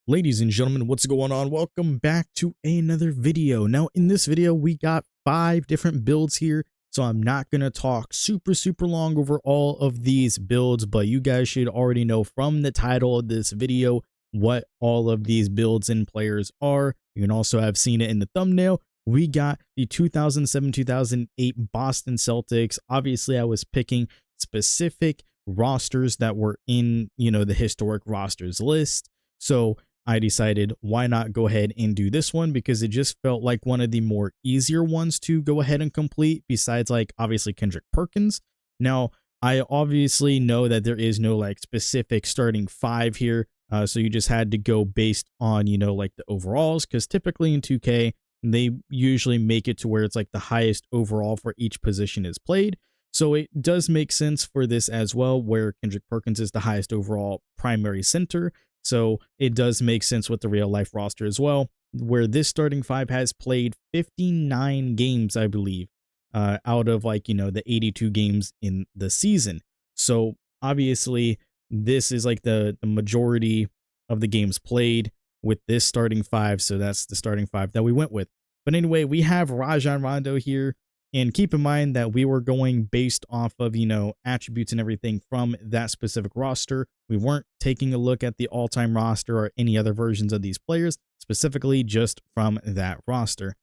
Ladies and gentlemen, what's going on? Welcome back to another video. Now, in this video, we got 5 different builds here, so I'm not going to talk super long over all of these builds, but you guys should already know from the title of this video what all of these builds and players are. You can also have seen it in the thumbnail. We got the 2007-2008 Boston Celtics. Obviously, I was picking specific rosters that were in, the historic rosters list. So I decided why not go ahead and do this one, because it just felt like one of the more easier ones to go ahead and complete, besides like obviously Kendrick Perkins. Now, I obviously know that there is no like specific starting 5 here. So you just had to go based on, like the overalls, because typically in 2K, they usually make it to where it's like the highest overall for each position is played. So it does make sense for this as well, where Kendrick Perkins is the highest overall primary center. So it does make sense with the real life roster as well, where this starting 5 has played 59 games, I believe, out of like, the 82 games in the season. So obviously this is like the majority of the games played with this starting 5. So that's the starting 5 that we went with. But anyway, we have Rajon Rondo here. And keep in mind that we were going based off of, attributes and everything from that specific roster. We weren't taking a look at the all-time roster or any other versions of these players, specifically just from that roster.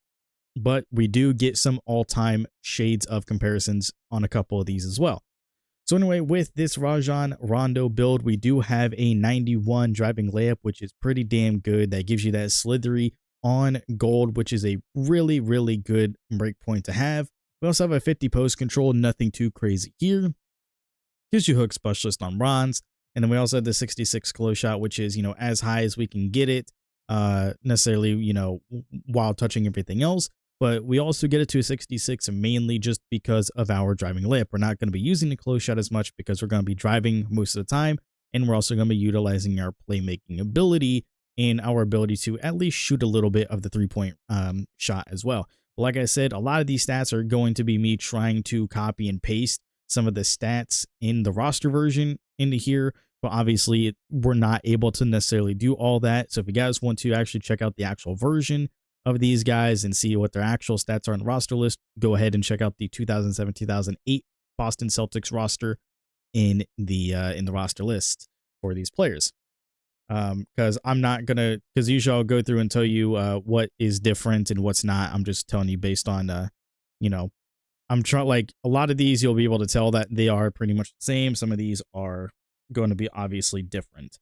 But we do get some all-time shades of comparisons on a couple of these as well. So anyway, with this Rajon Rondo build, we do have a 91 driving layup, which is pretty damn good. That gives you that slithery on gold, which is a really good break point to have. We also have a 50 post control, nothing too crazy here. Gives you hook specialist on bronze. And then we also have the 66 close shot, which is, as high as we can get it, necessarily, while touching everything else. But we also get it to a 66 mainly just because of our driving layup. We're not going to be using the close shot as much because we're going to be driving most of the time. And we're also going to be utilizing our playmaking ability and our ability to at least shoot a little bit of the 3-point shot as well. Like I said, a lot of these stats are going to be me trying to copy and paste some of the stats in the roster version into here, but obviously we're not able to necessarily do all that. So if you guys want to actually check out the actual version of these guys and see what their actual stats are on the roster list, go ahead and check out the 2007-2008 Boston Celtics roster in the roster list for these players. Because I'm not gonna, because usually I'll go through and tell you what is different and what's not. I'm just telling you based on I'm trying, like a lot of these you'll be able to tell that they are pretty much the same. Some of these are going to be obviously different.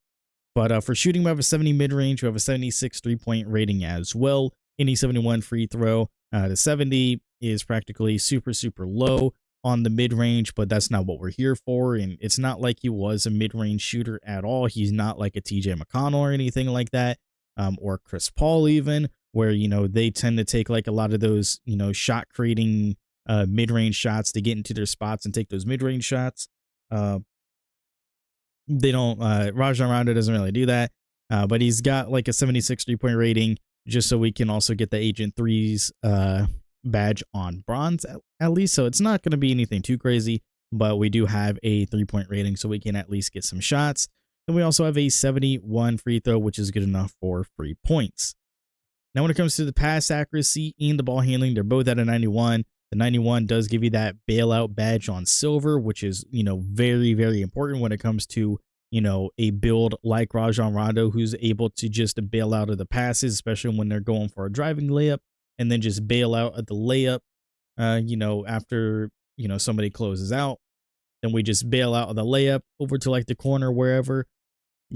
But for shooting, we have a 70 mid-range, we have a 76 3-point rating as well, any 71 free throw. The 70 is practically super low on the mid-range, but that's not what we're here for. And it's not like he was a mid-range shooter at all. He's not like a TJ McConnell or anything like that, or Chris Paul even, where, they tend to take like a lot of those, shot creating mid-range shots to get into their spots and take those mid-range shots. They don't, Rajon Rondo doesn't really do that, but he's got like a 76 3-point rating, just so we can also get the Agent 3's badge on bronze at least. So it's not going to be anything too crazy, but we do have a 3-point rating, so we can at least get some shots. And we also have a 71 free throw, which is good enough for free points. Now, when it comes to the pass accuracy and the ball handling, they're both at a 91. The 91 does give you that bailout badge on silver, which is, very important when it comes to, a build like Rajon Rondo, who's able to just bail out of the passes, especially when they're going for a driving layup, and then just bail out of the layup, after, somebody closes out. Then we just bail out of the layup over to like the corner, wherever,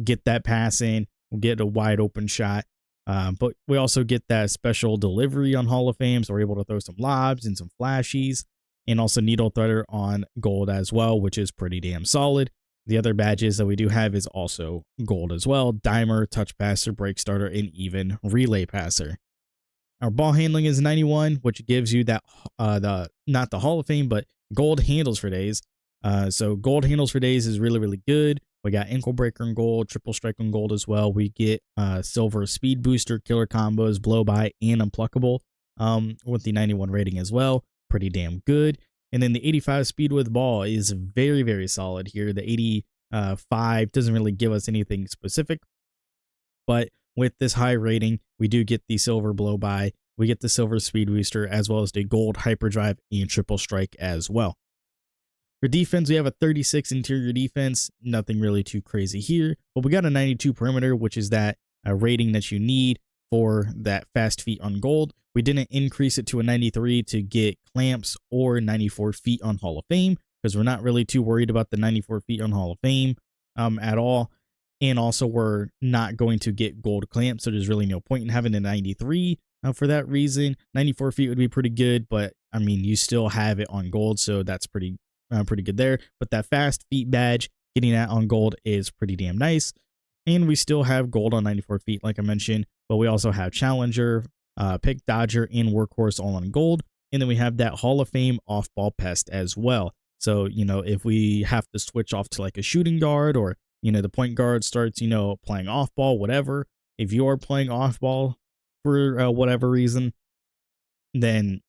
get that pass in, we'll get a wide open shot. But we also get that special delivery on Hall of Fame, so we're able to throw some lobs and some flashies, and also needle threader on gold as well, which is pretty damn solid. The other badges that we do have is also gold as well: dimer, touch passer, break starter, and even relay passer. Our ball handling is 91, which gives you that not the Hall of Fame, but gold handles for days. So gold handles for days is really good. We got ankle breaker in gold, triple strike in gold as well. We get silver speed booster, killer combos, blow by, and unpluckable with the 91 rating as well. Pretty damn good. And then the 85 speed with ball is very solid here. The 85 doesn't really give us anything specific, but with this high rating, we do get the silver blow by, we get the silver speed booster, as well as the gold hyperdrive and triple strike as well. For defense, we have a 36 interior defense, nothing really too crazy here, but we got a 92 perimeter, which is that rating that you need for that fast feet on gold. We didn't increase it to a 93 to get clamps or 94 feet on Hall of Fame, because we're not really too worried about the 94 feet on Hall of Fame at all. And also, we're not going to get gold clamps, so there's really no point in having a 93 for that reason. 94 feet would be pretty good, but I mean, you still have it on gold, so that's pretty good there. But that fast feet badge, getting that on gold is pretty damn nice. And we still have gold on 94 feet, like I mentioned, but we also have Challenger, Pick Dodger, and Workhorse all on gold. And then we have that Hall of Fame off-ball pest as well. So, you know, if we have to switch off to like a shooting guard, or, you know, the point guard starts, you know, playing off-ball, whatever, if you're playing off-ball for whatever reason, then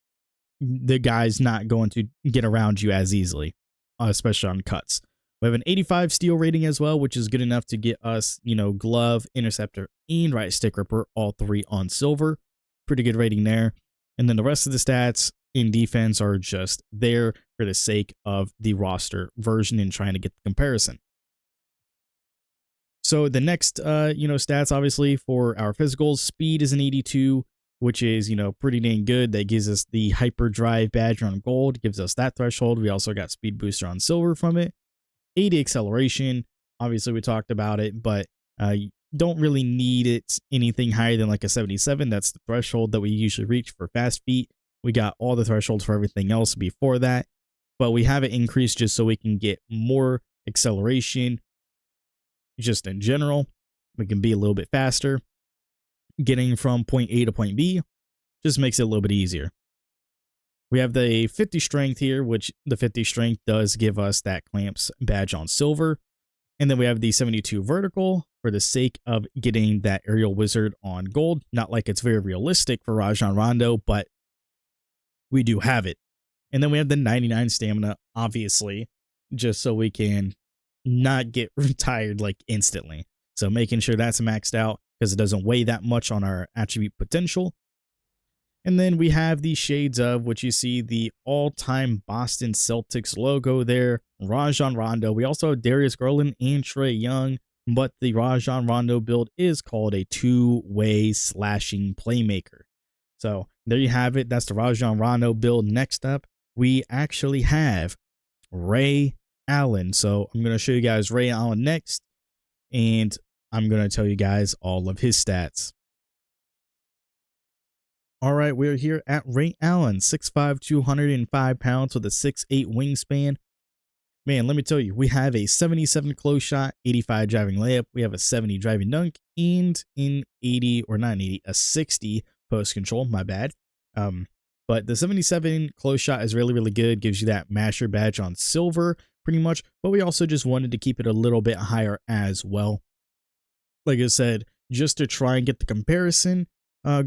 the guy's not going to get around you as easily, especially on cuts. We have an 85 steal rating as well, which is good enough to get us, you know, glove, interceptor, and right stick ripper, all three on silver. Pretty good rating there. And then the rest of the stats in defense are just there for the sake of the roster version and trying to get the comparison. So the next, you know, stats, obviously, for our physicals, speed is an 82, which is, you know, pretty dang good. That gives us the hyperdrive badge on gold, gives us that threshold. We also got speed booster on silver from it. 80 acceleration, obviously we talked about it, but you don't really need it anything higher than like a 77. That's the threshold that we usually reach for fast feet. We got all the thresholds for everything else before that, but we have it increased just so we can get more acceleration. Just in general, we can be a little bit faster. Getting from point A to point B just makes it a little bit easier. We have the 50 strength here, which the 50 strength does give us that clamps badge on silver. And then we have the 72 vertical for the sake of getting that aerial wizard on gold. Not like it's very realistic for Rajon Rondo, but we do have it. And then we have the 99 stamina, obviously, just so we can not get retired like instantly. So making sure that's maxed out because it doesn't weigh that much on our attribute potential. And then we have the shades of, which you see the all-time Boston Celtics logo there, Rajon Rondo. We also have Darius Garland and Trae Young, but the Rajon Rondo build is called a two-way slashing playmaker. So there you have it. That's the Rajon Rondo build. Next up, we actually have Ray Allen. So I'm going to show you guys Ray Allen next, and I'm going to tell you guys all of his stats. All right, we're here at Ray Allen, 6'5", 205 pounds with a 6'8" wingspan. Man, let me tell you, we have a 77 close shot, 85 driving layup. We have a 70 driving dunk, and in 80, or not 80, a 60 post control, my bad. But the 77 close shot is really, really good. Gives you that masher badge on silver, pretty much. But we also just wanted to keep it a little bit higher as well. Like I said, just to try and get the comparison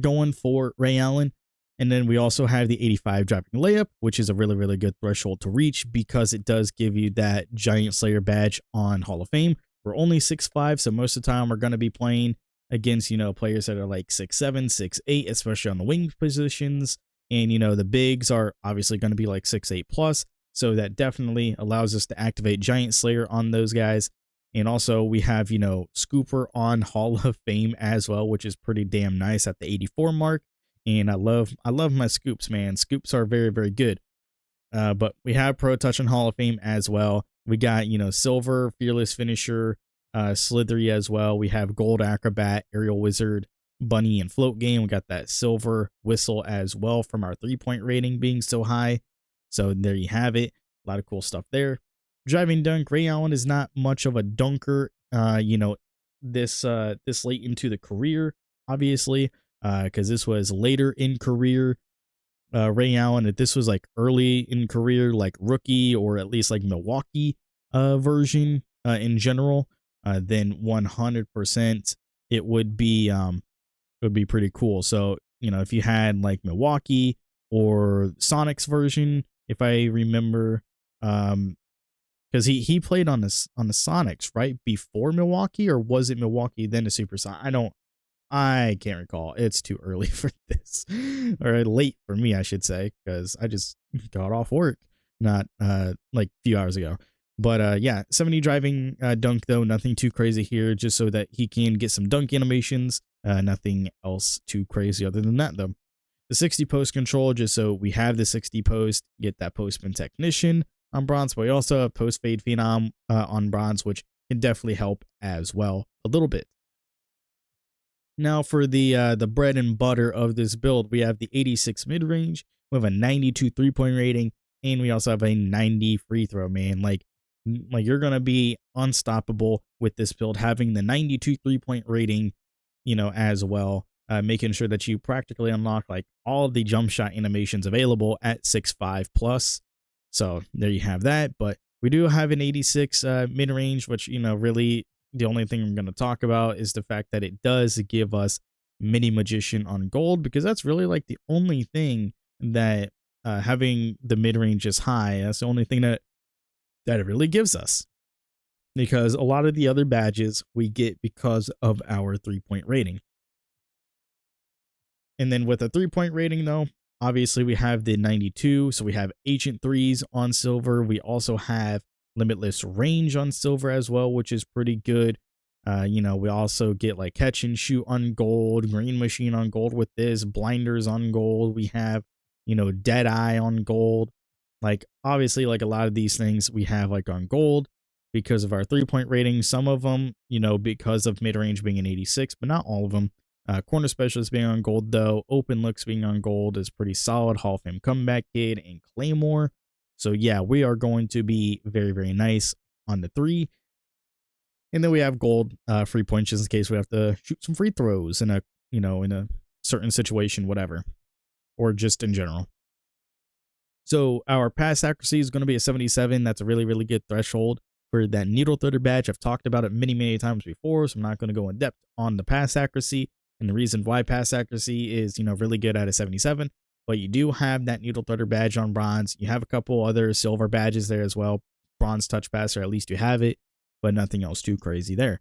going for Ray Allen. And then we also have the 85 driving layup, which is a really, really good threshold to reach because it does give you that Giant Slayer badge on Hall of Fame. We're only 6'5", so most of the time we're going to be playing against, you know, players that are like 6'7", 6'8", especially on the wing positions. And, you know, the bigs are obviously going to be like 6'8 plus. So that definitely allows us to activate Giant Slayer on those guys. And also we have, you know, Scooper on Hall of Fame as well, which is pretty damn nice at the 84 mark. And I love my scoops, man. Scoops are very, very good. But we have Pro Touch on Hall of Fame as well. We got, you know, Silver, Fearless Finisher, Slithery as well. We have Gold Acrobat, Aerial Wizard, Bunny, and Float Game. We got that Silver Whistle as well from our 3-point rating being so high. So there you have it. A lot of cool stuff there. Driving dunk, Ray Allen is not much of a dunker, you know, this late into the career, obviously, because this was later in career. Ray Allen, if this was like early in career, like rookie or at least like Milwaukee version in general, then 100% it would be pretty cool. So, you know, if you had like Milwaukee or Sonics version, if I remember, because he played on the Sonics right before Milwaukee, or was it Milwaukee then the Super Sonics? I can't recall. It's too early for this, or late for me, I should say, because I just got off work not like a few hours ago. But yeah, 70 driving dunk though, nothing too crazy here, just so that he can get some dunk animations. Nothing else too crazy other than that though. The 60 post control, just so we have the 60 post, get that postman technician on bronze, but we also have post fade phenom on bronze, which can definitely help as well a little bit. Now for the bread and butter of this build, we have the 86 mid range, we have a 92 3-point rating, and we also have a 90 free throw. Man, like you're gonna be unstoppable with this build, having the 92 3-point rating, you know, as well. Making sure that you practically unlock like all of the jump shot animations available at 6'5 plus. So there you have that. But we do have an 86 mid range, which, you know, really the only thing I'm going to talk about is the fact that it does give us mini magician on gold, because that's really like the only thing that having the mid range is high. That's the only thing that it really gives us, because a lot of the other badges we get because of our 3-point rating. And then with a 3-point rating, though, obviously we have the 92. So we have ancient threes on silver. We also have limitless range on silver as well, which is pretty good. You know, we also get like catch and shoot on gold, green machine on gold with this, blinders on gold. We have, you know, dead eye on gold. Like obviously, like a lot of these things we have like on gold because of our 3-point rating. Some of them, you know, because of mid range being an 86, but not all of them. Corner specialist being on gold, though. Open looks being on gold is pretty solid. Hall of Fame comeback kid and Claymore. So yeah, we are going to be very, very nice on the 3. And then we have gold free points just in case we have to shoot some free throws in a, you know, in a certain situation, whatever, or just in general. So our pass accuracy is going to be a 77. That's a really, really good threshold for that needle threader badge. I've talked about it many, many times before, so I'm not going to go in depth on the pass accuracy. And the reason why pass accuracy is, you know, really good at a 77, but you do have that needle threader badge on bronze. You have a couple other silver badges there as well. Bronze touch passer, at least you have it, but nothing else too crazy there.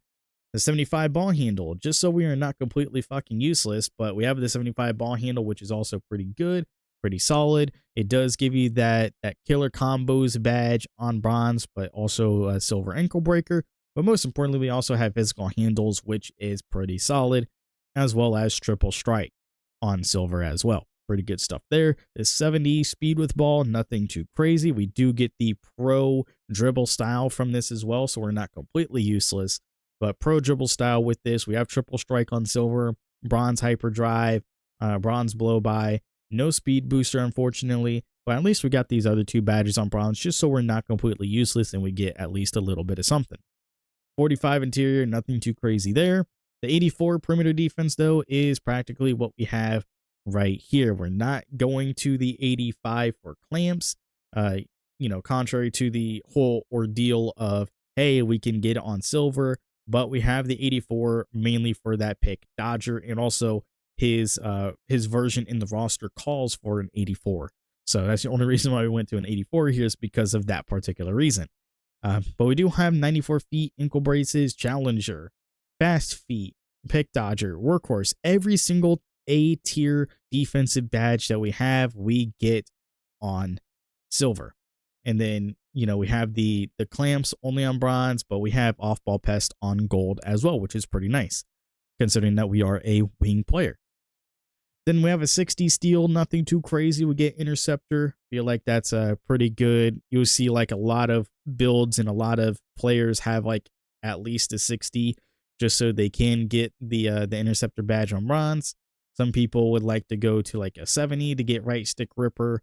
The 75 ball handle, just so we are not completely fucking useless, but we have the 75 ball handle, which is also pretty good, pretty solid. It does give you that killer combos badge on bronze, but also a silver ankle breaker. But most importantly, we also have physical handles, which is pretty solid, as well as triple strike on silver as well. Pretty good stuff there. The 70 speed with ball, nothing too crazy. We do get the pro dribble style from this as well, so we're not completely useless. But pro dribble style with this, we have triple strike on silver, bronze hyperdrive, bronze blow by, no speed booster unfortunately, but at least we got these other 2 badges on bronze just so we're not completely useless and we get at least a little bit of something. 45 interior, nothing too crazy there. The 84 perimeter defense, though, is practically what we have right here. We're not going to the 85 for clamps, you know, contrary to the whole ordeal of, hey, we can get it on silver, but we have the 84 mainly for that pick dodger, and also his version in the roster calls for an 84. So that's the only reason why we went to an 84 here, is because of that particular reason. But we do have 94 feet, ankle braces, challenger, fast feet, pick dodger, workhorse. Every single A tier defensive badge that we have, we get on silver. And then, you know, we have the clamps only on bronze, but we have off-ball pest on gold as well, which is pretty nice, considering that we are a wing player. Then we have a 60 steal, nothing too crazy. We get interceptor. Feel like that's pretty good. You'll see like a lot of builds and a lot of players have like at least a 60 just so they can get the interceptor badge on bronze. Some people would like to go to like a 70 to get right stick ripper.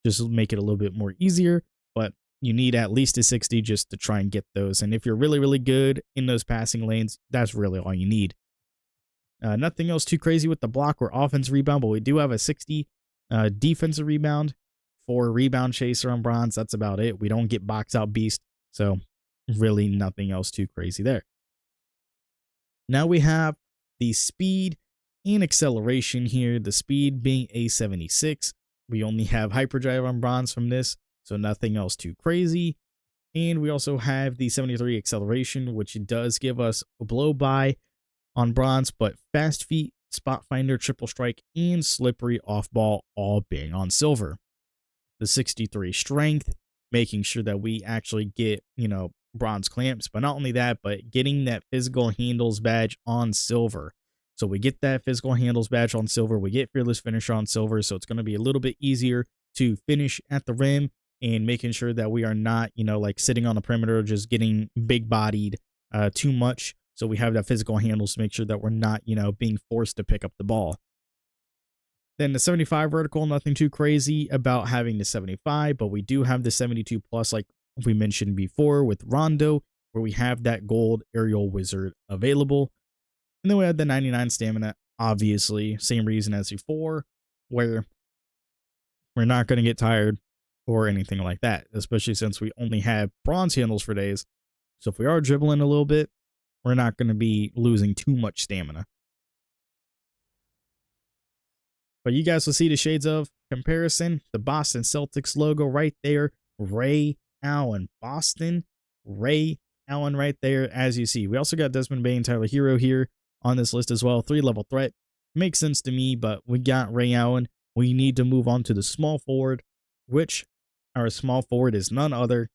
Just make it a little bit more easier, but you need at least a 60 just to try and get those. And if you're really, really good in those passing lanes, that's really all you need. Nothing else too crazy with the block or offense rebound, but we do have a 60 defensive rebound for rebound chaser on bronze. That's about it. We don't get box out beast, so really nothing else too crazy there. Now we have the speed and acceleration here. The speed being a 76. We only have hyperdrive on bronze from this, so nothing else too crazy. And we also have the 73 acceleration, which does give us a blow by, on bronze, but fast feet, spot finder, triple strike, and slippery off ball all being on silver. The 63 strength, making sure that we actually get, bronze clamps, but not only that, but getting that physical handles badge on silver. So we get that physical handles badge on silver, we get fearless finisher on silver, so it's going to be a little bit easier to finish at the rim and making sure that we are not, like sitting on the perimeter, just getting big bodied too much. So we have that physical handles to make sure that we're not, being forced to pick up the ball. Then the 75 vertical, nothing too crazy about having the 75, but we do have the 72 plus, like we mentioned before with Rondo, where we have that gold aerial wizard available. And then we have the 99 stamina, obviously, same reason as before, where we're not going to get tired or anything like that, especially since we only have bronze handles for days. So if we are dribbling a little bit, we're not going to be losing too much stamina. But you guys will see the shades of comparison. The Boston Celtics logo right there. Ray Allen. Boston, Ray Allen right there, as you see. We also got Desmond Bane, Tyler Hero here on this list as well. 3-level threat. Makes sense to me, but we got Ray Allen. We need to move on to the small forward, which our small forward is none other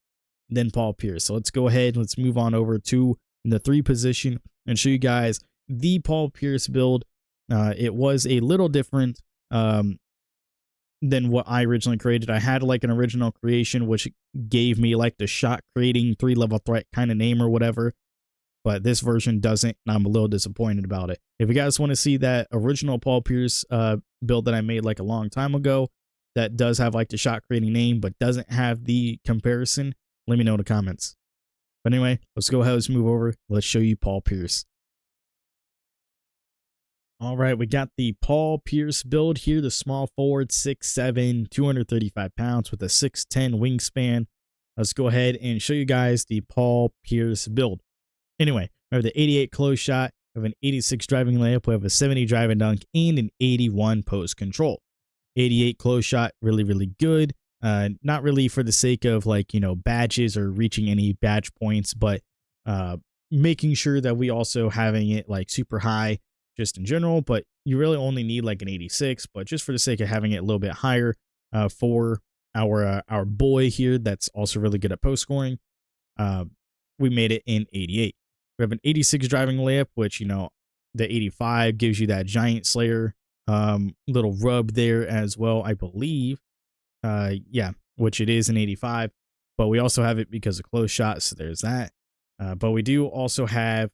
than Paul Pierce. So let's go ahead. Let's move on over to the 3 position and show you guys the Paul Pierce build. It was a little different than what I originally created. I had like an original creation, which gave me like the shot creating 3-level threat kind of name or whatever. But this version doesn't, and I'm a little disappointed about it. If you guys want to see that original Paul Pierce build that I made like a long time ago, that does have like the shot creating name, but doesn't have the comparison, let me know in the comments. But anyway, let's go ahead, let's move over. Let's show you Paul Pierce. All right, we got the Paul Pierce build here, the small forward, 6'7", 235 pounds with a 6'10 wingspan. Let's go ahead and show you guys the Paul Pierce build. Anyway, we have the 88 close shot, we have an 86 driving layup, we have a 70 drive and dunk, and an 81 post control. 88 close shot, really, really good. Not really for the sake of like, badges or reaching any badge points, but making sure that we also having it like super high just in general, but you really only need like an 86, but just for the sake of having it a little bit higher for our boy here that's also really good at post scoring, we made it in 88. We have an 86 driving layup, which, the 85 gives you that giant slayer little rub there as well, I believe. Yeah, which it is an 85, but we also have it because of close shots, so there's that. But we do also have,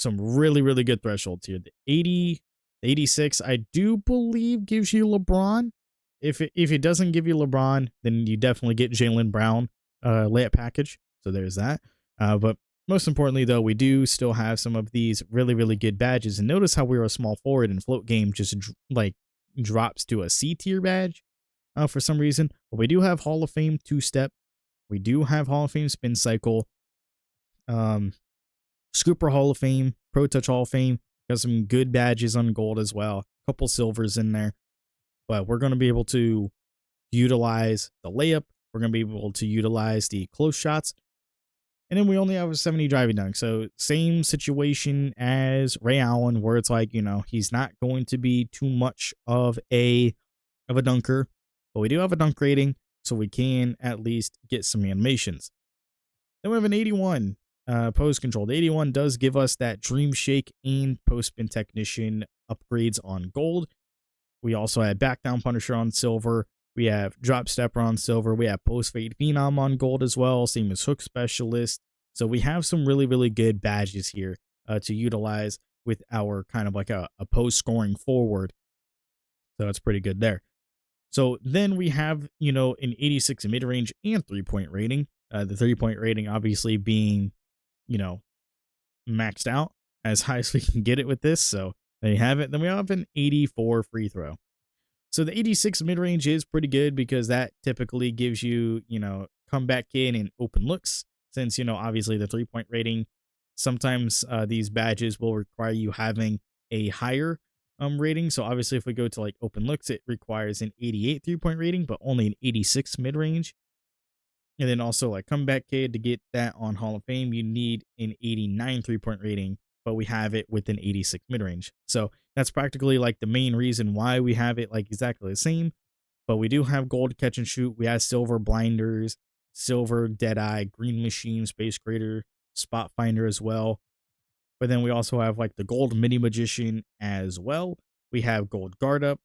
some really, really good thresholds here. The 80, the 86, I do believe gives you LeBron. If it doesn't give you LeBron, then you definitely get Jaylen Brown layup package. So there's that. But most importantly, though, we do still have some of these really, really good badges. And notice how we're a small forward and float game just drops to a C tier badge for some reason. But we do have Hall of Fame 2-step. We do have Hall of Fame spin cycle. Scooper Hall of Fame, Pro Touch Hall of Fame. Got some good badges on gold as well. A couple silvers in there. But we're going to be able to utilize the layup. We're going to be able to utilize the close shots. And then we only have a 70 driving dunk. So same situation as Ray Allen, where it's like, he's not going to be too much of a dunker. But we do have a dunk rating, so we can at least get some animations. Then we have an 81 post control. The 81 does give us that Dream Shake and Post Spin Technician upgrades on gold. We also have Back Down Punisher on silver. We have Drop Stepper on silver. We have Post Fade Phenom on gold as well. Same as Hook Specialist. So we have some really, really good badges here to utilize with our kind of like a post scoring forward. So that's pretty good there. So then we have, an 86 mid range and 3-point rating. The 3-point rating obviously being, maxed out as high as we can get it with this. So there you have it. Then we have an 84 free throw. So the 86 mid-range is pretty good because that typically gives you, comeback in and open looks. Since, obviously the 3-point rating, sometimes these badges will require you having a higher rating. So obviously if we go to like open looks, it requires an 88 3-point rating, but only an 86 mid-range. And then also like comeback kid, to get that on Hall of Fame, you need an 89 3-point rating, but we have it with an 86 mid-range. So that's practically like the main reason why we have it like exactly the same. But we do have gold catch and shoot. We have silver blinders, silver deadeye, green machine, space creator, spot finder as well. But then we also have like the gold mini magician as well. We have gold guard up,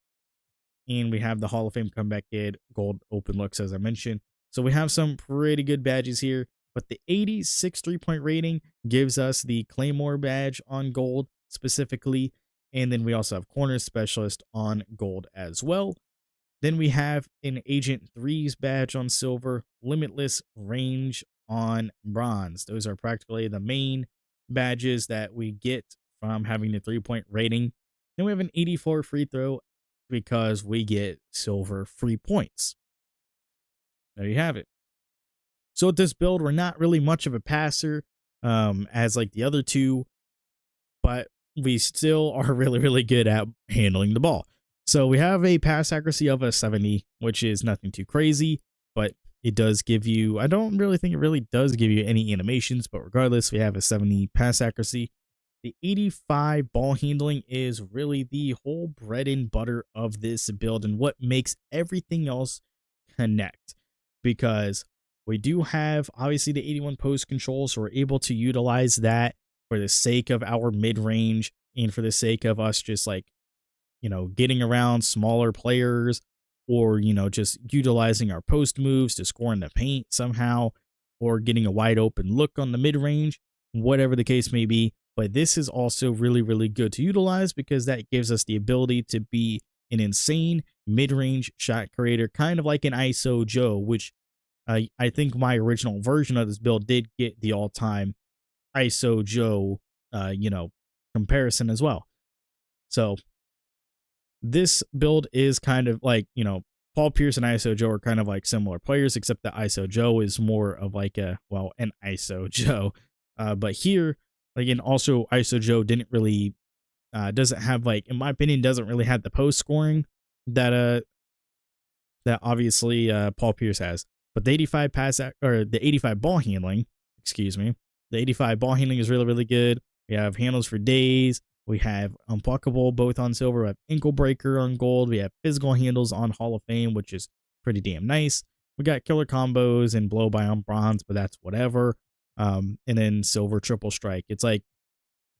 and we have the Hall of Fame comeback kid, gold open looks, as I mentioned. So we have some pretty good badges here, but the 86 3-point rating gives us the Claymore badge on gold specifically. And then we also have corner specialist on gold as well. Then we have an Agent 3's badge on silver, limitless range on bronze. Those are practically the main badges that we get from having the 3-point rating. Then we have an 84 free throw because we get silver free points. There you have it. So with this build, we're not really much of a passer as like the other two, but we still are really, really good at handling the ball. So we have a pass accuracy of a 70, which is nothing too crazy, but it does give you, I don't really think it really does give you any animations, but regardless, we have a 70 pass accuracy. The 85 ball handling is really the whole bread and butter of this build and what makes everything else connect, because we do have obviously the 81 post control, so we're able to utilize that for the sake of our mid-range and for the sake of us just like, you know, getting around smaller players, or, you know, just utilizing our post moves to score in the paint somehow, or getting a wide open look on the mid-range, whatever the case may be. But this is also really, really good to utilize because that gives us the ability to be an insane mid-range shot creator, kind of like an ISO Joe, which I think my original version of this build did get the all-time ISO Joe, you know, comparison as well. So this build is kind of like, you know, Paul Pierce and ISO Joe are kind of like similar players, except that ISO Joe is more of like a, well, an ISO Joe. But here, like, and also ISO Joe didn't really, doesn't have like, in my opinion, doesn't really have the post scoring that obviously Paul Pierce has. But the 85 or the 85 ball handling, excuse me, the 85 ball handling is really, really good. We have handles for days. We have unpluckable both on silver. We have ankle breaker on gold. We have physical handles on Hall of Fame, which is pretty damn nice. We got killer combos and blow by on bronze, but that's whatever. And then silver triple strike. It's like,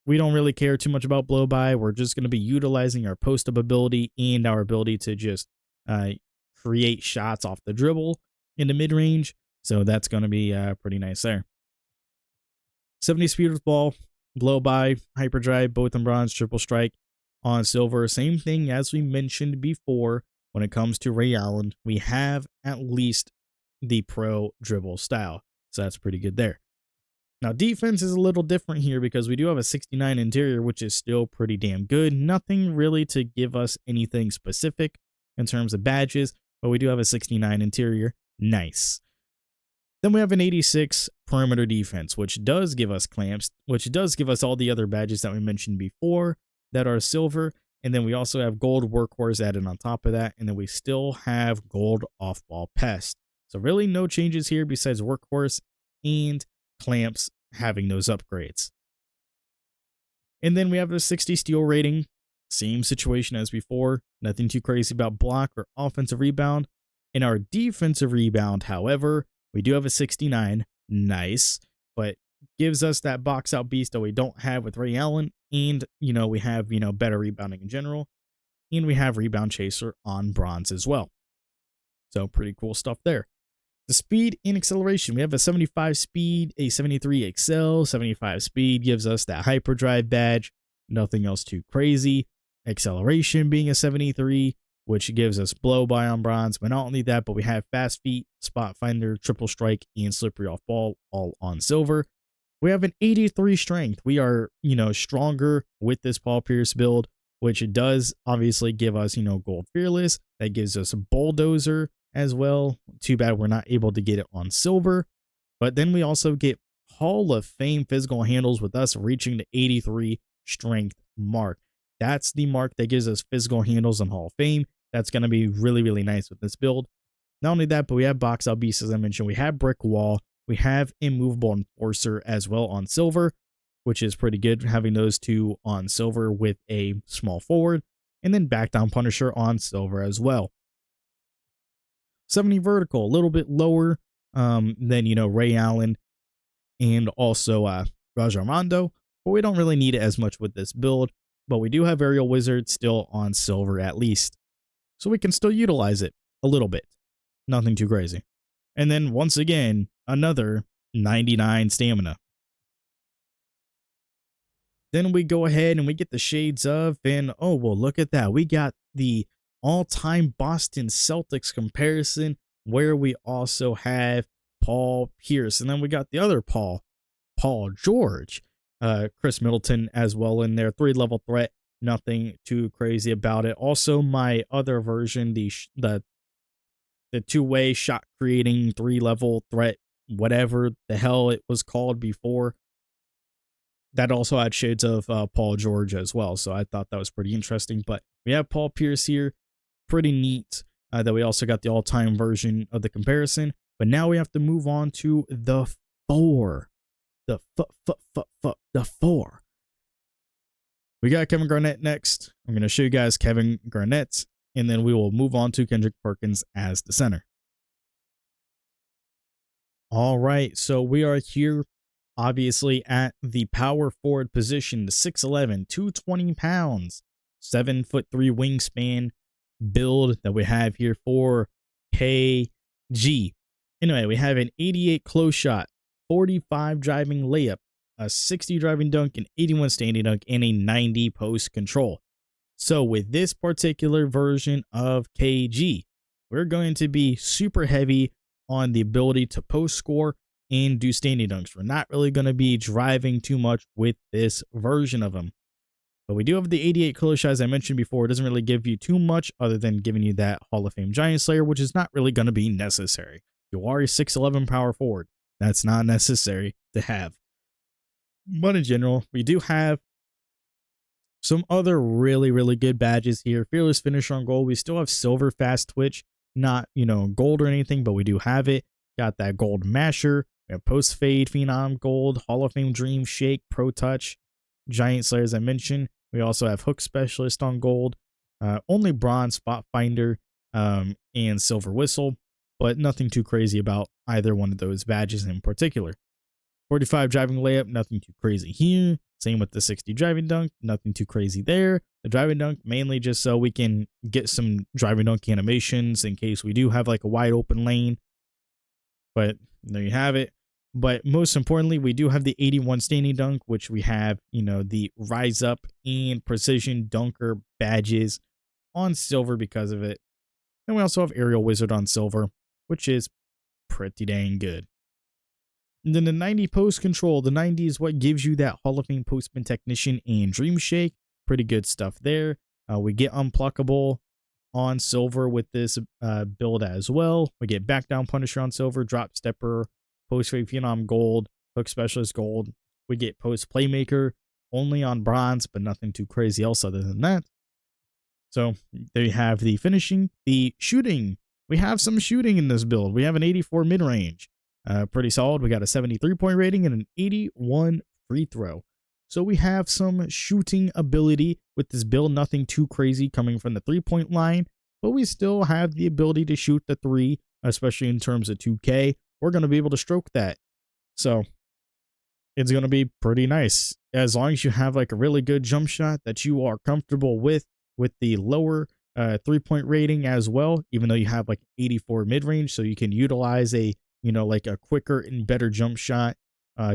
we don't really care too much about blow by. We're just going to be utilizing our post up ability and our ability to just create shots off the dribble in the mid range. So that's going to be pretty nice there. 70 speed with ball, blow by, hyperdrive, both on bronze, triple strike on silver. Same thing as we mentioned before when it comes to Ray Allen. We have at least the pro dribble style. So that's pretty good there. Now, defense is a little different here because we do have a 69 interior, which is still pretty damn good. Nothing really to give us anything specific in terms of badges, but we do have a 69 interior. Nice. Then we have an 86 perimeter defense, which does give us clamps, which does give us all the other badges that we mentioned before that are silver. And then we also have gold workhorse added on top of that. And then we still have gold off-ball pest. So really no changes here besides workhorse and clamps having those upgrades. And then we have the 60 steal rating. Same situation as before. Nothing too crazy about block or offensive rebound. In our defensive rebound, however, we do have a 69. Nice. But gives us that box out beast that we don't have with Ray Allen. And, you know, we have, you know, better rebounding in general. And we have rebound chaser on bronze as well. So pretty cool stuff there. The speed and acceleration. We have a 75 speed, a 73 excel. 75 speed gives us that hyperdrive badge. Nothing else too crazy. Acceleration being a 73, which gives us blow by on bronze. But not only that, but we have fast feet, spot finder, triple strike, and slippery off ball all on silver. We have an 83 strength. We are, you know, stronger with this Paul Pierce build, which it does obviously give us, you know, gold fearless. That gives us a bulldozer as well. Too bad we're not able to get it on silver. But then we also get Hall of Fame physical handles with us reaching the 83 strength mark. That's the mark that gives us physical handles on Hall of Fame. That's going to be really, really nice with this build. Not only that, but we have box out beast, as I mentioned. We have brick wall. We have immovable enforcer as well on silver. which is pretty good, having those two on silver with a small forward, and then back down punisher on silver as well. 70 vertical, a little bit lower than, Ray Allen and also Rajon Rondo, but we don't really need it as much with this build. But we do have Aerial Wizard still on silver at least, so we can still utilize it a little bit. Nothing too crazy. And then once again, another 99 stamina. Then we go ahead and we get the shades of, and oh, well, look at that. We got the all-time Boston Celtics comparison, where we also have Paul Pierce. And then we got the other Paul George, Chris Middleton as well in there. 3-level threat, nothing too crazy about it. Also, my other version, the two-way shot creating 3-level threat, whatever the hell it was called before, that also had shades of Paul George as well. So I thought that was pretty interesting. But we have Paul Pierce here. Pretty neat that we also got the all-time version of the comparison. But now we have to move on to the 4. The 4. We got Kevin Garnett next. I'm going to show you guys Kevin Garnett, and then we will move on to Kendrick Perkins as the center. All right, so we are here obviously at the power forward position, the 6'11", 220 pounds, 7'3" wingspan build that we have here for KG. Anyway, we have an 88 close shot, 45 driving layup, a 60 driving dunk, an 81 standing dunk, and a 90 post control. So with this particular version of KG, we're going to be super heavy on the ability to post score and do standing dunks. We're not really going to be driving too much with this version of him. But we do have the 88 close shot, as I mentioned before. It doesn't really give you too much other than giving you that Hall of Fame Giant Slayer, which is not really going to be necessary. You are a 6'11" power forward. That's not necessary to have. But in general, we do have some other really, really good badges here. Fearless Finisher on gold. We still have silver fast twitch. Not, gold or anything, but we do have it. Got that gold masher. We have post fade phenom gold, Hall of Fame dream shake, pro touch, Giant Slayer, as I mentioned. We also have hook specialist on gold, only bronze spot finder, and silver whistle, but nothing too crazy about either one of those badges in particular. 45 driving layup, nothing too crazy here. Same with the 60 driving dunk, nothing too crazy there. The driving dunk mainly just so we can get some driving dunk animations in case we do have like a wide open lane. But there you have it. But most importantly, we do have the 81 standing dunk, which we have, the rise up and precision dunker badges on silver because of it. And we also have aerial wizard on silver, which is pretty dang good. And then the 90 post control. The 90 is what gives you that Hall of Fame postman technician and dream shake. Pretty good stuff there. We get unpluckable on silver with this build as well. We get back down punisher on silver, drop stepper, post fade phenom gold, hook specialist gold. We get post playmaker only on bronze, but nothing too crazy else other than that. So there you have the finishing. The shooting. We have some shooting in this build. We have an 84 mid range. Pretty solid. We got a 73 point rating and an 81 free throw. So we have some shooting ability with this build. Nothing too crazy coming from the 3-point line, but we still have the ability to shoot the 3, especially in terms of 2K. We're going to be able to stroke that. So it's going to be pretty nice as long as you have like a really good jump shot that you are comfortable with the lower 3-point rating as well, even though you have like 84 mid range. So you can utilize a, like a quicker and better jump shot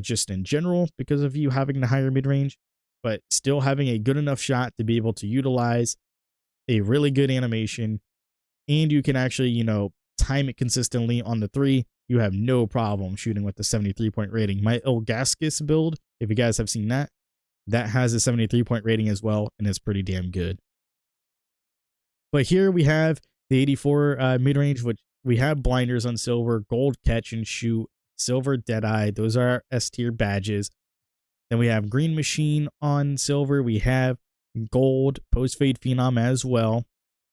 just in general because of you having the higher mid range, but still having a good enough shot to be able to utilize a really good animation. And you can actually, time it consistently on the 3. You have no problem shooting with the 73-point rating. My Ilgaskis build, if you guys have seen that, that has a 73-point rating as well, and it's pretty damn good. But here we have the 84 mid-range, which we have blinders on silver, gold catch and shoot, silver deadeye. Those are our S-tier badges. Then we have green machine on silver. We have gold post-fade phenom as well.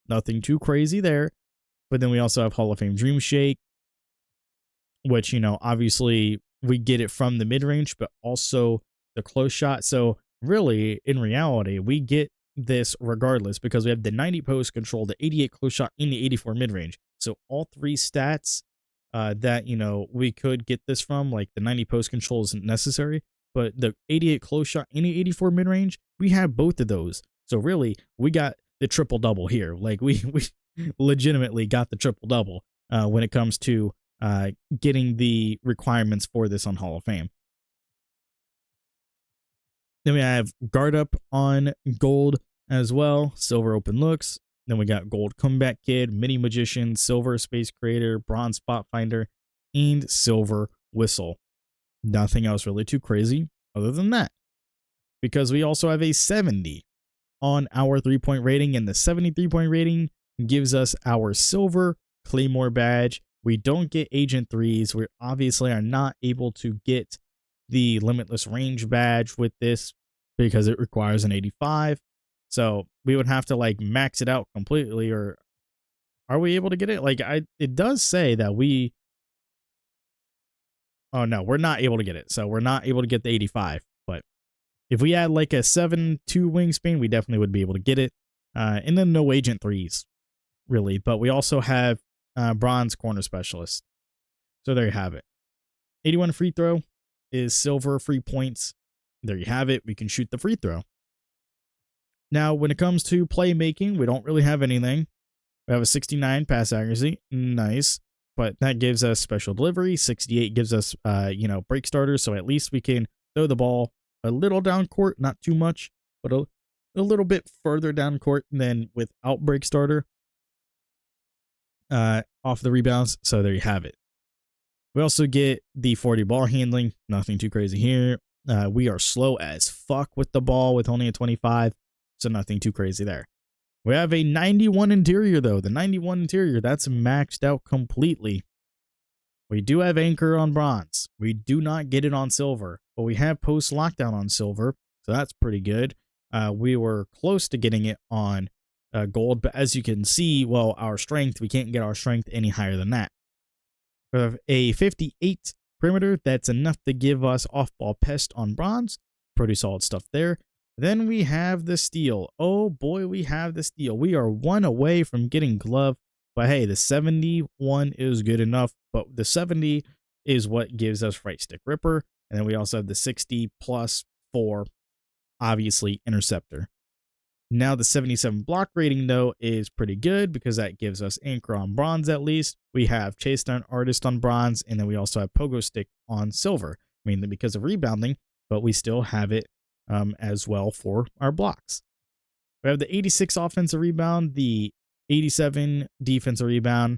Nothing too crazy there. But then we also have Hall of Fame Dream Shake, which, obviously we get it from the mid-range, but also the close shot. So really, in reality, we get this regardless because we have the 90 post control, the 88 close shot, and the 84 mid range. So all three stats that, you know, we could get this from, like the 90 post control isn't necessary, but the 88 close shot and the 84 mid range, we have both of those. So really, we got the triple double here. Like we legitimately got the triple double when it comes to getting the requirements for this on Hall of Fame. Then we have guard up on gold as well, silver open looks. Then we got gold comeback kid, mini magician, silver space creator, bronze spot finder, and silver whistle. Nothing else really too crazy other than that, because we also have a 70 on our 3-point rating, and the 73-point rating gives us our silver Claymore badge. We don't get agent threes. We obviously are not able to get the limitless range badge with this because it requires an 85. So we would have to like max it out completely, or are we able to get it? Like it does say that we, oh no, we're not able to get it. So we're not able to get the 85, but if we had like a 7-2 wingspan, we definitely would be able to get it. And then no agent threes really, but we also have bronze corner specialist. So there you have it. 81 free throw is silver free points. There you have it. We can shoot the free throw. Now, when it comes to playmaking, we don't really have anything. We have a 69 pass accuracy. Nice. But that gives us special delivery. 68 gives us, break starters. So at least we can throw the ball a little down court, not too much, but a little bit further down court than without break starter off the rebounds. So there you have it. We also get the 40 ball handling. Nothing too crazy here. We are slow as fuck with the ball with only a 25. So nothing too crazy there. We have a 91 interior though. The 91 interior, that's maxed out completely. We do have anchor on bronze. We do not get it on silver, but we have post lockdown on silver. So that's pretty good. We were close to getting it on gold, but as you can see, well, our strength, we can't get our strength any higher than that. We have a 58 perimeter. That's enough to give us off-ball pest on bronze. Pretty solid stuff there. Then we have the steal. Oh boy, we have the steal. We are one away from getting glove, but hey, the 71 is good enough, but the 70 is what gives us right stick ripper. And then we also have the 60 plus 4, obviously interceptor. Now the 77 block rating though is pretty good because that gives us anchor on bronze at least. We have chase down artist on bronze, and then we also have pogo stick on silver, mainly because of rebounding, but we still have it as well for our blocks. We have the 86 offensive rebound, the 87 defensive rebound.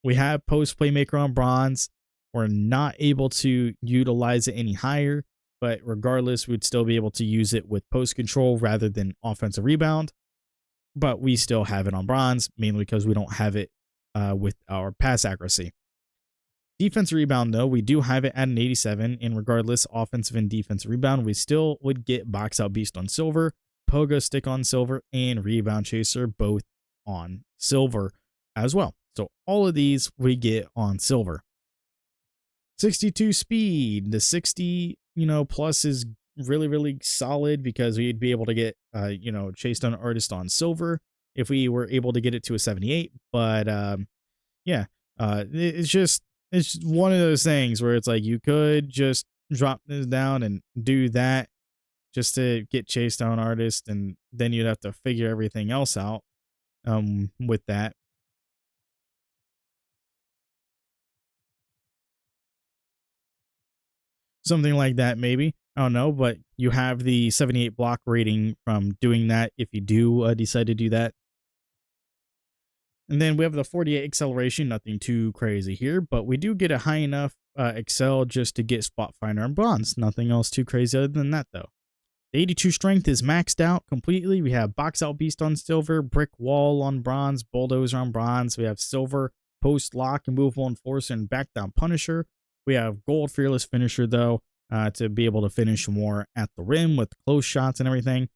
We have post playmaker on bronze. We're not able to utilize it any higher, but regardless, we'd still be able to use it with post control rather than offensive rebound. But we still have it on bronze, mainly because we don't have it with our pass accuracy. Defensive rebound, though, we do have it at an 87, and regardless, offensive and defensive rebound, we still would get box out beast on silver, pogo stick on silver, and rebound chaser both on silver as well. So all of these we get on silver. 62 speed, the 60, plus is really, really solid because we'd be able to get, chase down artist on silver if we were able to get it to a 78. But it's one of those things where it's like you could just drop this down and do that just to get chase down artist, and then you'd have to figure everything else out with that. Something like that, maybe. I don't know, but you have the 78 block rating from doing that if you do decide to do that. And then we have the 48 acceleration, nothing too crazy here, but we do get a high enough excel just to get spot finder on bronze. Nothing else too crazy other than that, though. The 82 strength is maxed out completely. We have box out beast on silver, brick wall on bronze, bulldozer on bronze. We have silver post lock and movable enforcer and back down punisher. We have gold fearless finisher though, to be able to finish more at the rim with close shots and everything.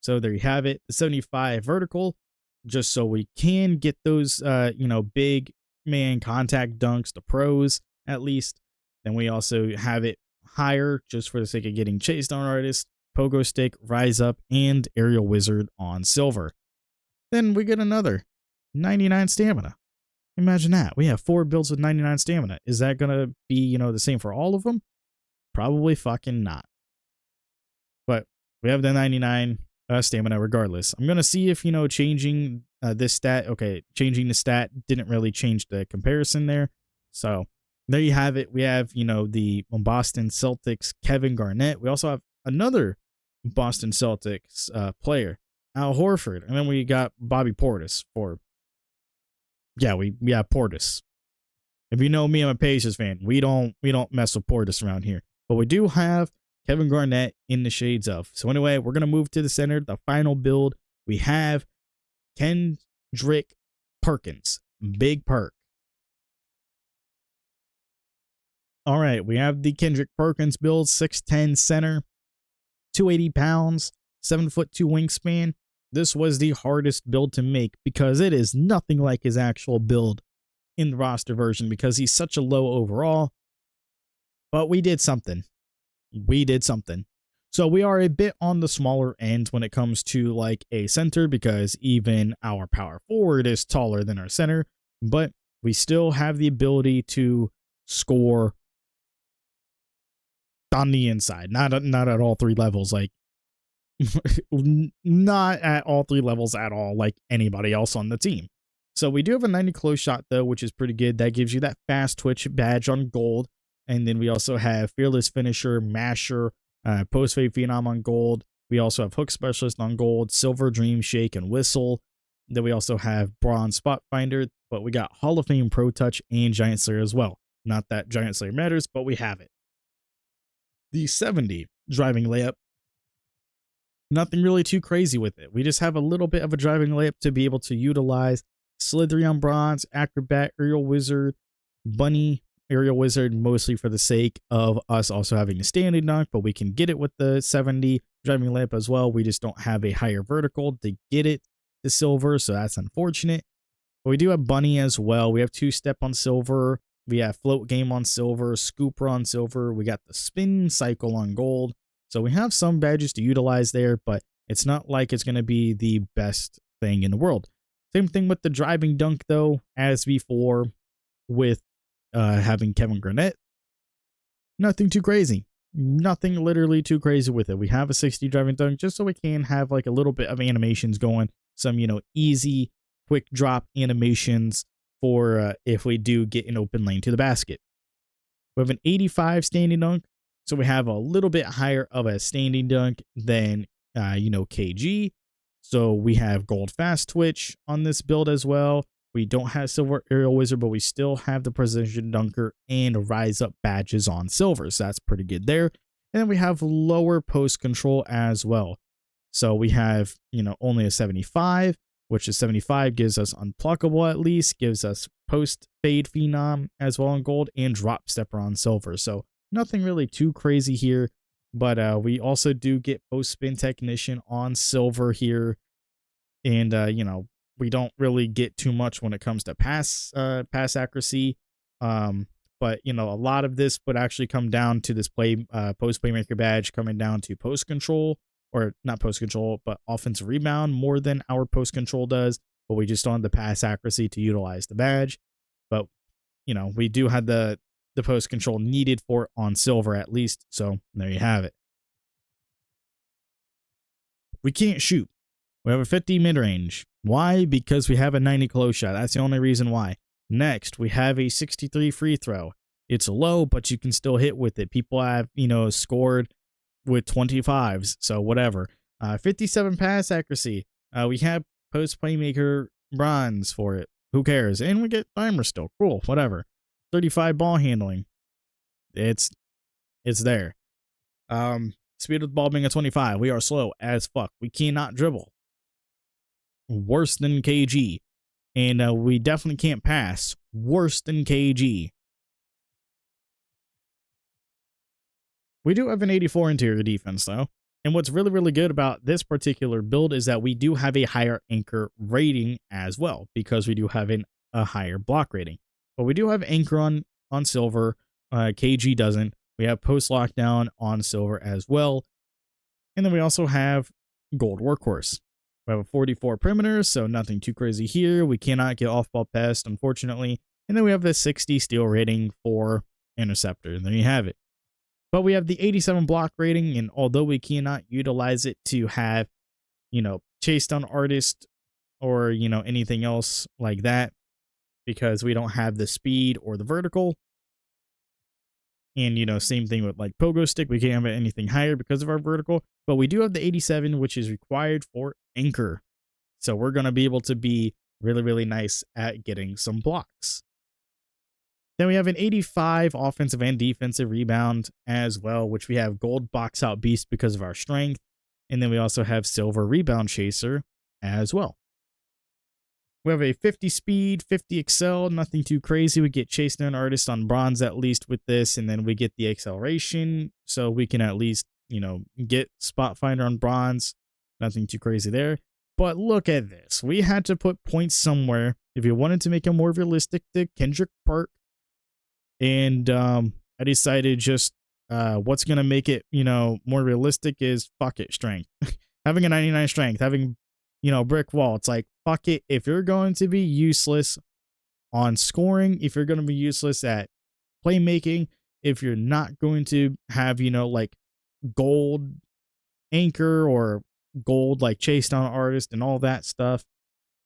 So there you have it. The 75 vertical, just so we can get those, big man contact dunks, the pros at least. Then we also have it higher just for the sake of getting chase down artist, pogo stick, rise up, and aerial wizard on silver. Then we get another 99 stamina. Imagine that. We have 4 builds with 99 stamina. Is that going to be, the same for all of them? Probably fucking not. But we have the 99 stamina regardless. I'm going to see if, changing this stat. Okay, changing the stat didn't really change the comparison there. So there you have it. We have, the Boston Celtics, Kevin Garnett. We also have another Boston Celtics player, Al Horford. And then we got Bobby Portis for, we have Portis. If you know me, I'm a Pacers fan. We don't mess with Portis around here. But we do have Kevin Garnett in the shades of. So anyway, we're going to move to the center. The final build, we have Kendrick Perkins. Big perk. All right, we have the Kendrick Perkins build, 6'10 center, 280 pounds, 7'2" wingspan. This was the hardest build to make because it is nothing like his actual build in the roster version because he's such a low overall. But we did something. So we are a bit on the smaller end when it comes to like a center because even our power forward is taller than our center, but we still have the ability to score on the inside, not at all 3 levels, like not at all 3 levels at all, like anybody else on the team. So we do have a 90 close shot though, which is pretty good. That gives you that fast twitch badge on gold. And then we also have fearless finisher, masher, post fade phenom on gold. We also have hook specialist on gold, silver dream shake and whistle. Then we also have bronze spot finder, but we got Hall of Fame pro touch and giant slayer as well. Not that giant slayer matters, but we have it. The 70 driving layup. Nothing really too crazy with it. We just have a little bit of a driving layup to be able to utilize slithery on bronze, acrobat, aerial wizard, bunny, aerial wizard, mostly for the sake of us also having a standing dunk, but we can get it with the 70 driving layup as well. We just don't have a higher vertical to get it to silver, so that's unfortunate. But we do have bunny as well. We have 2-step on silver. We have float game on silver, scooper on silver. We got the spin cycle on gold. So we have some badges to utilize there, but it's not like it's going to be the best thing in the world. Same thing with the driving dunk though, as before with having Kevin Garnett. Nothing too crazy. Nothing literally too crazy with it. We have a 60 driving dunk just so we can have like a little bit of animations going. Some, easy, quick drop animations for if we do get an open lane to the basket. We have an 85 standing dunk. So we have a little bit higher of a standing dunk than, KG. So we have gold fast twitch on this build as well. We don't have silver aerial wizard, but we still have the precision dunker and rise up badges on silver. So that's pretty good there. And then we have lower post control as well. So we have, only a 75, which is 75 gives us unpluckable at least, gives us post fade phenom as well on gold, and drop stepper on silver. So nothing really too crazy here, but we also do get post spin technician on silver here. And, we don't really get too much when it comes to pass accuracy. But, a lot of this would actually come down to this post playmaker badge coming down to post control, or not post control, but offensive rebound more than our post control does. But we just don't have the pass accuracy to utilize the badge. But, we do have the post control needed for it on silver at least. So there you have it. We can't shoot. We have a 50 mid range. Why? Because we have a 90 close shot. That's the only reason why. Next, we have a 63 free throw. It's low, but you can still hit with it. People have, scored with 25s, so whatever. 57 pass accuracy. We have post playmaker bronze for it. Who cares? And we get timer still. Cool, whatever. 35 ball handling. It's there. Speed with ball being a 25. We are slow as fuck. We cannot dribble. Worse than KG. And we definitely can't pass. Worse than KG. We do have an 84 interior defense, though. And what's really, really good about this particular build is that we do have a higher anchor rating as well, because we do have a higher block rating. But we do have anchor on silver. KG doesn't. We have post lockdown on silver as well. And then we also have gold workhorse. We have a 44 perimeter, so nothing too crazy here. We cannot get off-ball pest, unfortunately. And then we have the 60 steal rating for interceptor. And there you have it. But we have the 87 block rating, and although we cannot utilize it to have, chase down artist or, anything else like that, because we don't have the speed or the vertical. And, same thing with like pogo stick. We can't have anything higher because of our vertical, but we do have the 87, which is required for anchor. So we're going to be able to be really, really nice at getting some blocks. Then we have an 85 offensive and defensive rebound as well, which we have gold box out beast because of our strength. And then we also have silver rebound chaser as well. We have a 50 speed, 50 excel, nothing too crazy. We get chase down artist on bronze at least with this, and then we get the acceleration, so we can at least, get spot finder on bronze. Nothing too crazy there. But look at this. We had to put points somewhere if you wanted to make it more realistic to Kendrick Perk. And I decided just what's going to make it, more realistic is fuck it, strength. Having a 99 strength, having brick wall. It's like, fuck it. If you're going to be useless on scoring, if you're going to be useless at playmaking, if you're not going to have, like gold anchor or gold, like chase down artist and all that stuff,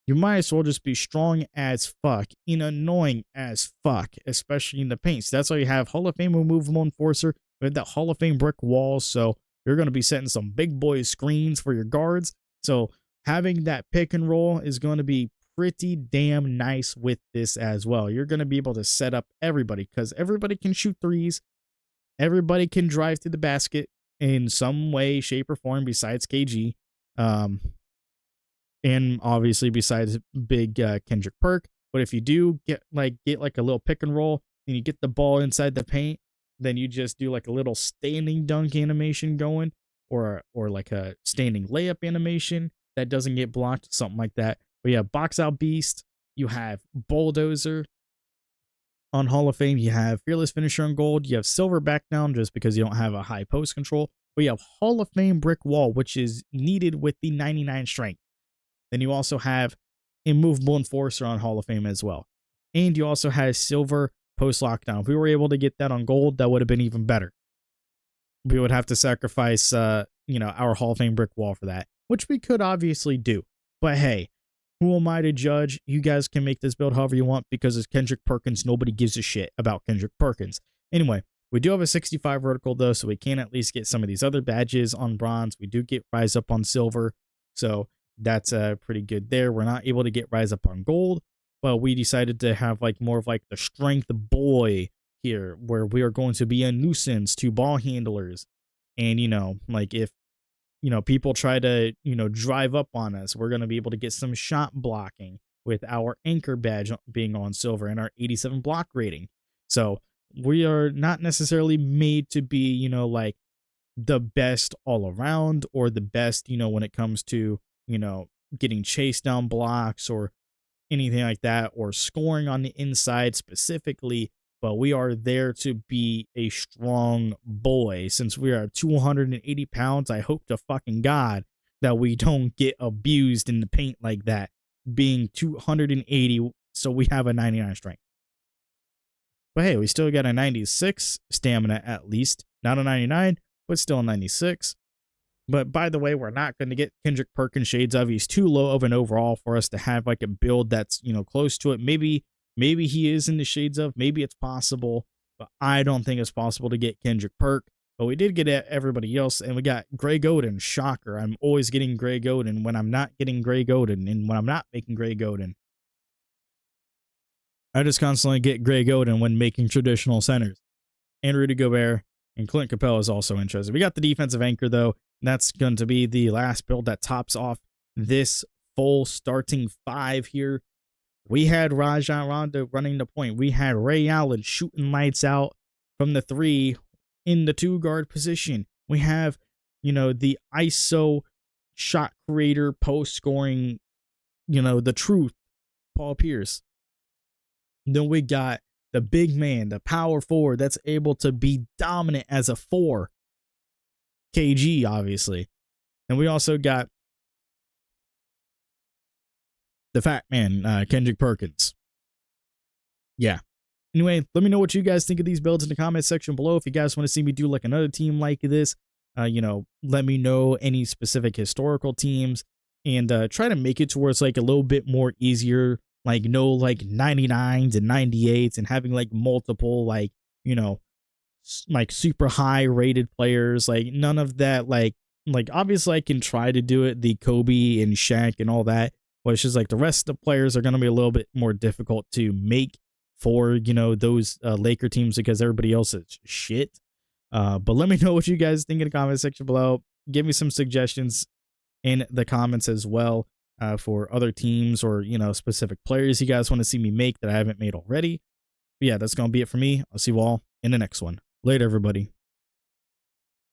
you might as well just be strong as fuck and annoying as fuck, especially in the paint. So that's why you have Hall of Fame removable enforcer with that Hall of Fame brick wall. So you're going to be setting some big boy screens for your guards. So having that pick and roll is going to be pretty damn nice with this as well. You're going to be able to set up everybody because everybody can shoot threes. Everybody can drive to the basket in some way, shape, or form besides KG. And obviously besides big Kendrick Perk. But if you do get like a little pick and roll and you get the ball inside the paint, then you just do like a little standing dunk animation going or like a standing layup animation that doesn't get blocked, something like that. But yeah, box out beast, you have bulldozer on Hall of Fame, you have fearless finisher on gold, you have silver back down just because you don't have a high post control, but you have Hall of Fame brick wall, which is needed with the 99 strength. Then you also have immovable enforcer on Hall of Fame as well. And you also have silver post lockdown. If we were able to get that on gold, that would have been even better. We would have to sacrifice our Hall of Fame brick wall for that, which we could obviously do. But hey, who am I to judge? You guys can make this build however you want because it's Kendrick Perkins. Nobody gives a shit about Kendrick Perkins. Anyway, we do have a 65 vertical though, so we can at least get some of these other badges on bronze. We do get rise up on silver, so that's pretty good there. We're not able to get rise up on gold, but we decided to have like more of like the strength boy here, where we are going to be a nuisance to ball handlers. And like if people try to, drive up on us, we're going to be able to get some shot blocking with our anchor badge being on silver and our 87 block rating. So we are not necessarily made to be, like the best all around or the best, when it comes to, getting chased down blocks or anything like that, or scoring on the inside specifically. But we are there to be a strong boy. Since we are 280 pounds, I hope to fucking God that we don't get abused in the paint like that, being 280, so we have a 99 strength. But hey, we still got a 96 stamina at least. Not a 99, but still a 96. But by the way, we're not going to get Kendrick Perkins shades of. He's too low of an overall for us to have like a build that's, close to it. Maybe he is in the shades of. Maybe it's possible, but I don't think it's possible to get Kendrick Perk. But we did get everybody else, and we got Gray Godin. Shocker. I'm always getting Gray Godin when I'm not getting Gray Godin, and when I'm not making Gray Godin. I just constantly get Gray Godin when making traditional centers. And Rudy Gobert and Clint Capella is also interested. We got the defensive anchor, though. That's going to be the last build that tops off this full starting five here. We had Rajon Rondo running the point. We had Ray Allen shooting lights out from the three in the 2-guard position. We have, the ISO shot creator, post scoring, the truth, Paul Pierce. Then we got the big man, the power forward that's able to be dominant as a 4. KG, obviously. And we also got the fat man, Kendrick Perkins. Yeah. Anyway, let me know what you guys think of these builds in the comment section below. If you guys want to see me do like another team like this, let me know any specific historical teams, and try to make it to where it's like a little bit more easier, like no like 99s and 98s and having like multiple like, like super high rated players, like none of that. Like obviously I can try to do it, the Kobe and Shaq and all that, but it's just like the rest of the players are going to be a little bit more difficult to make for, those Laker teams because everybody else is shit. But let me know what you guys think in the comment section below. Give me some suggestions in the comments as well for other teams or, specific players you guys want to see me make that I haven't made already. But yeah, that's going to be it for me. I'll see you all in the next one. Later, everybody.